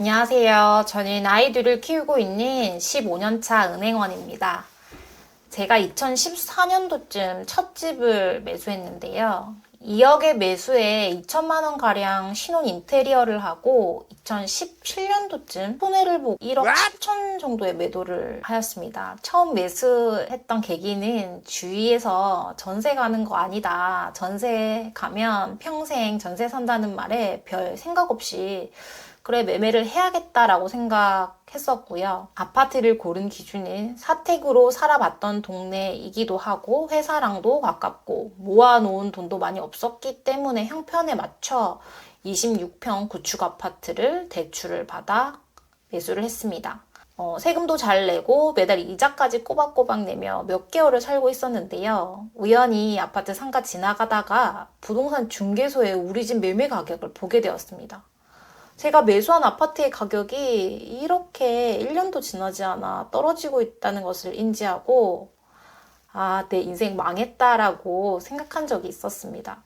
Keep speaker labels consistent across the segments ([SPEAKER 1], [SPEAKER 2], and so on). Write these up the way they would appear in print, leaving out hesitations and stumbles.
[SPEAKER 1] 안녕하세요. 저는 아이들을 키우고 있는 15년차 은행원입니다. 제가 2014년도쯤 첫 집을 매수했는데요. 2억의 매수에 2천만 원가량 신혼 인테리어를 하고 2017년도쯤 손해를 보고 1억 7천 정도의 매도를 하였습니다. 처음 매수했던 계기는 주위에서 전세 가는 거 아니다. 전세 가면 평생 전세 산다는 말에 별 생각 없이 그래, 매매를 해야겠다라고 생각했었고요. 아파트를 고른 기준은 사택으로 살아봤던 동네이기도 하고 회사랑도 가깝고 모아놓은 돈도 많이 없었기 때문에 형편에 맞춰 26평 구축 아파트를 대출을 받아 매수를 했습니다. 세금도 잘 내고 매달 이자까지 꼬박꼬박 내며 몇 개월을 살고 있었는데요. 우연히 아파트 상가 지나가다가 부동산 중개소에 우리 집 매매 가격을 보게 되었습니다. 제가 매수한 아파트의 가격이 이렇게 1년도 지나지 않아 떨어지고 있다는 것을 인지하고 내 인생 망했다라고 생각한 적이 있었습니다.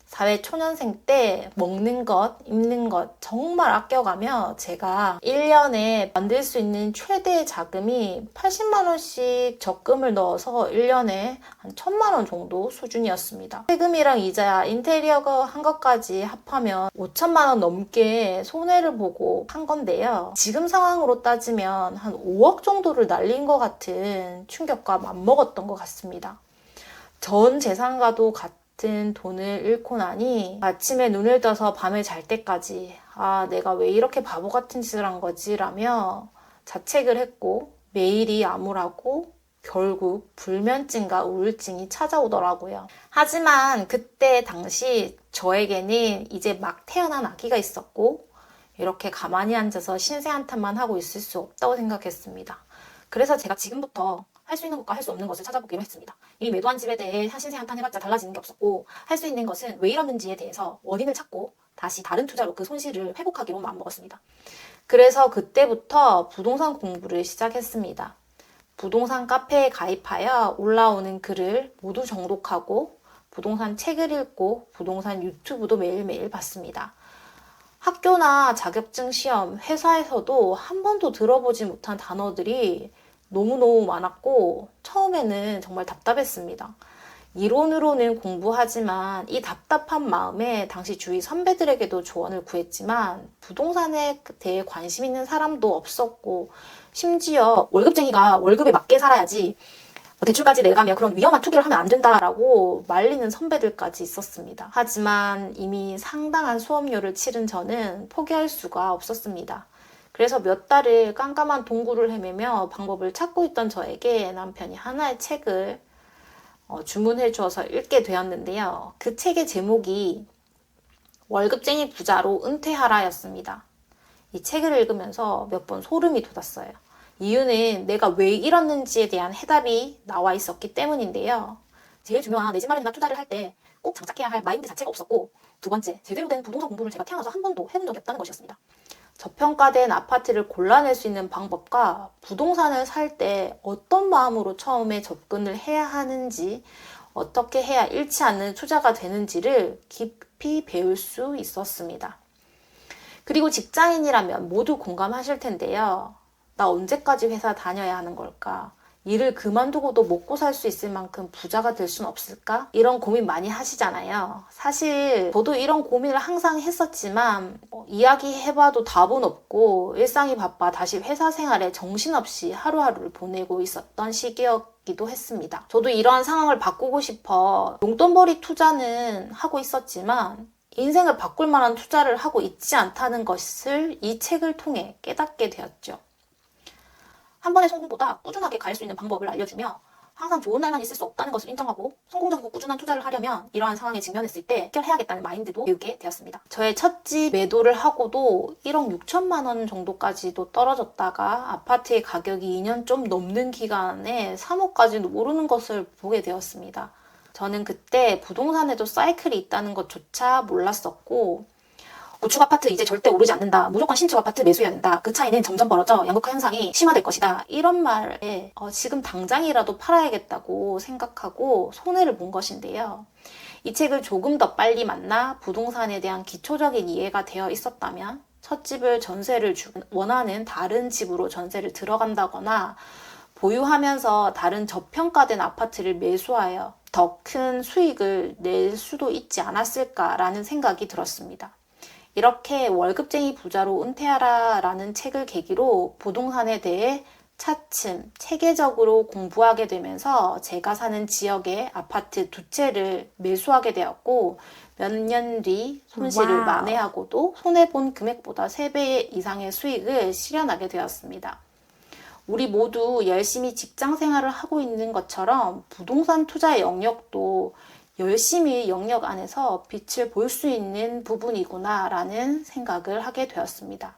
[SPEAKER 1] 사회 초년생 때 먹는 것, 입는 것 정말 아껴가며 제가 1년에 만들 수 있는 최대의 자금이 80만 원씩 적금을 넣어서 1년에 한 1,000만 원 정도 수준이었습니다. 세금이랑 이자, 인테리어 한 것까지 합하면 5천만 원 넘게 손해를 보고 한 건데요. 지금 상황으로 따지면 한 5억 정도를 날린 것 같은 충격과 맞먹었던 것 같습니다. 전 재산과도 같은 돈을 잃고 나니 아침에 눈을 떠서 밤에 잘 때까지 내가 왜 이렇게 바보 같은 짓을 한 거지? 라며 자책을 했고 매일이 암울하고 결국 불면증과 우울증이 찾아오더라고요. 하지만 그때 당시 저에게는 이제 막 태어난 아기가 있었고 이렇게 가만히 앉아서 신세 한탄만 하고 있을 수 없다고 생각했습니다. 그래서 제가 지금부터 할 수 있는 것과 할 수 없는 것을 찾아보기로 했습니다. 이미 매도한 집에 대해 신세 한탄 해봤자 달라지는 게 없었고 할 수 있는 것은 왜 이러는지에 대해서 원인을 찾고 다시 다른 투자로 그 손실을 회복하기로 마음먹었습니다. 그래서 그때부터 부동산 공부를 시작했습니다. 부동산 카페에 가입하여 올라오는 글을 모두 정독하고 부동산 책을 읽고 부동산 유튜브도 매일매일 봤습니다. 학교나 자격증 시험, 회사에서도 한 번도 들어보지 못한 단어들이 너무너무 많았고 처음에는 정말 답답했습니다. 이론으로는 공부하지만 이 답답한 마음에 당시 주위 선배들에게도 조언을 구했지만 부동산에 대해 관심 있는 사람도 없었고 심지어 월급쟁이가 월급에 맞게 살아야지 대출까지 내가면 그런 위험한 투기를 하면 안 된다라고 말리는 선배들까지 있었습니다. 하지만 이미 상당한 수업료를 치른 저는 포기할 수가 없었습니다. 그래서 몇 달을 깜깜한 동굴을 헤매며 방법을 찾고 있던 저에게 남편이 하나의 책을 주문해 주어서 읽게 되었는데요. 그 책의 제목이 월급쟁이 부자로 은퇴하라였습니다. 이 책을 읽으면서 몇 번 소름이 돋았어요. 이유는 내가 왜 이랬는지에 대한 해답이 나와 있었기 때문인데요. 제일 중요한 내 집 마련이나 투자를 할 때 꼭 장착해야 할 마인드 자체가 없었고 두 번째, 제대로 된 부동산 공부를 제가 태어나서 한 번도 해본 적이 없다는 것이었습니다. 저평가된 아파트를 골라낼 수 있는 방법과 부동산을 살 때 어떤 마음으로 처음에 접근을 해야 하는지 어떻게 해야 잃지 않는 투자가 되는지를 깊이 배울 수 있었습니다. 그리고 직장인이라면 모두 공감하실 텐데요. 나 언제까지 회사 다녀야 하는 걸까? 일을 그만두고도 먹고 살 수 있을 만큼 부자가 될 순 없을까? 이런 고민 많이 하시잖아요. 사실 저도 이런 고민을 항상 했었지만 이야기해봐도 답은 없고 일상이 바빠 다시 회사 생활에 정신없이 하루하루를 보내고 있었던 시기였기도 했습니다. 저도 이러한 상황을 바꾸고 싶어 용돈벌이 투자는 하고 있었지만 인생을 바꿀 만한 투자를 하고 있지 않다는 것을 이 책을 통해 깨닫게 되었죠. 한 번의 성공보다 꾸준하게 갈 수 있는 방법을 알려주며 항상 좋은 날만 있을 수 없다는 것을 인정하고 성공적이고 꾸준한 투자를 하려면 이러한 상황에 직면했을 때 해결해야겠다는 마인드도 배우게 되었습니다. 저의 첫 집 매도를 하고도 1억 6천만 원 정도까지도 떨어졌다가 아파트의 가격이 2년 좀 넘는 기간에 3억까지도 오르는 것을 보게 되었습니다. 저는 그때 부동산에도 사이클이 있다는 것조차 몰랐었고 구축 아파트 이제 절대 오르지 않는다. 무조건 신축 아파트 매수해야 된다. 그 차이는 점점 벌어져 양극화 현상이 심화될 것이다. 이런 말에 지금 당장이라도 팔아야겠다고 생각하고 손해를 본 것인데요. 이 책을 조금 더 빨리 만나 부동산에 대한 기초적인 이해가 되어 있었다면 첫 집을 전세를 원하는 다른 집으로 전세를 들어간다거나 보유하면서 다른 저평가된 아파트를 매수하여 더 큰 수익을 낼 수도 있지 않았을까라는 생각이 들었습니다. 이렇게 월급쟁이 부자로 은퇴하라 라는 책을 계기로 부동산에 대해 차츰 체계적으로 공부하게 되면서 제가 사는 지역의 아파트 2채를 매수하게 되었고, 몇 년 뒤 손실을 만회하고도 손해본 금액보다 3배 이상의 수익을 실현하게 되었습니다. 우리 모두 열심히 직장 생활을 하고 있는 것처럼 부동산 투자의 영역도 열심히 영역 안에서 빛을 볼 수 있는 부분이구나 라는 생각을 하게 되었습니다.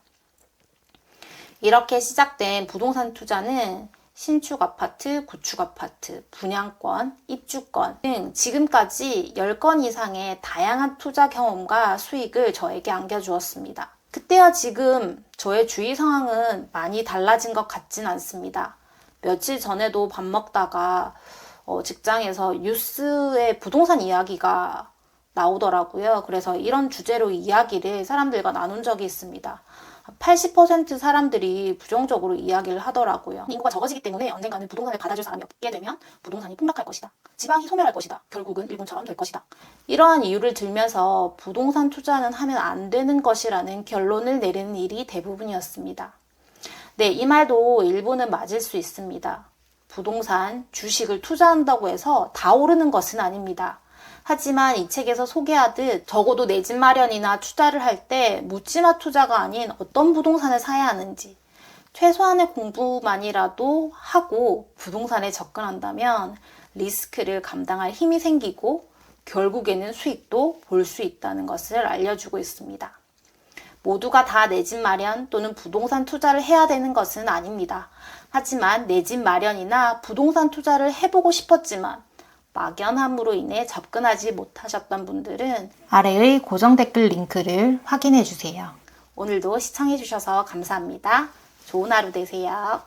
[SPEAKER 1] 이렇게 시작된 부동산 투자는 신축 아파트, 구축 아파트, 분양권, 입주권 등 지금까지 10건 이상의 다양한 투자 경험과 수익을 저에게 안겨주었습니다. 그때와 지금 저의 주위 상황은 많이 달라진 것 같진 않습니다. 며칠 전에도 밥 먹다가 직장에서 뉴스에 부동산 이야기가 나오더라고요. 그래서 이런 주제로 이야기를 사람들과 나눈 적이 있습니다. 80% 사람들이 부정적으로 이야기를 하더라고요. 인구가 적어지기 때문에 언젠가는 부동산을 받아줄 사람이 없게 되면 부동산이 폭락할 것이다. 지방이 소멸할 것이다. 결국은 일본처럼 될 것이다. 이러한 이유를 들면서 부동산 투자는 하면 안 되는 것이라는 결론을 내리는 일이 대부분이었습니다. 네, 이 말도 일부는 맞을 수 있습니다. 부동산, 주식을 투자한다고 해서 다 오르는 것은 아닙니다. 하지만 이 책에서 소개하듯 적어도 내 집 마련이나 투자를 할 때 묻지마 투자가 아닌 어떤 부동산을 사야 하는지 최소한의 공부만이라도 하고 부동산에 접근한다면 리스크를 감당할 힘이 생기고 결국에는 수익도 볼 수 있다는 것을 알려주고 있습니다. 모두가 다 내 집 마련 또는 부동산 투자를 해야 되는 것은 아닙니다. 하지만 내 집 마련이나 부동산 투자를 해보고 싶었지만 막연함으로 인해 접근하지 못하셨던 분들은 아래의 고정 댓글 링크를 확인해 주세요. 오늘도 시청해 주셔서 감사합니다. 좋은 하루 되세요.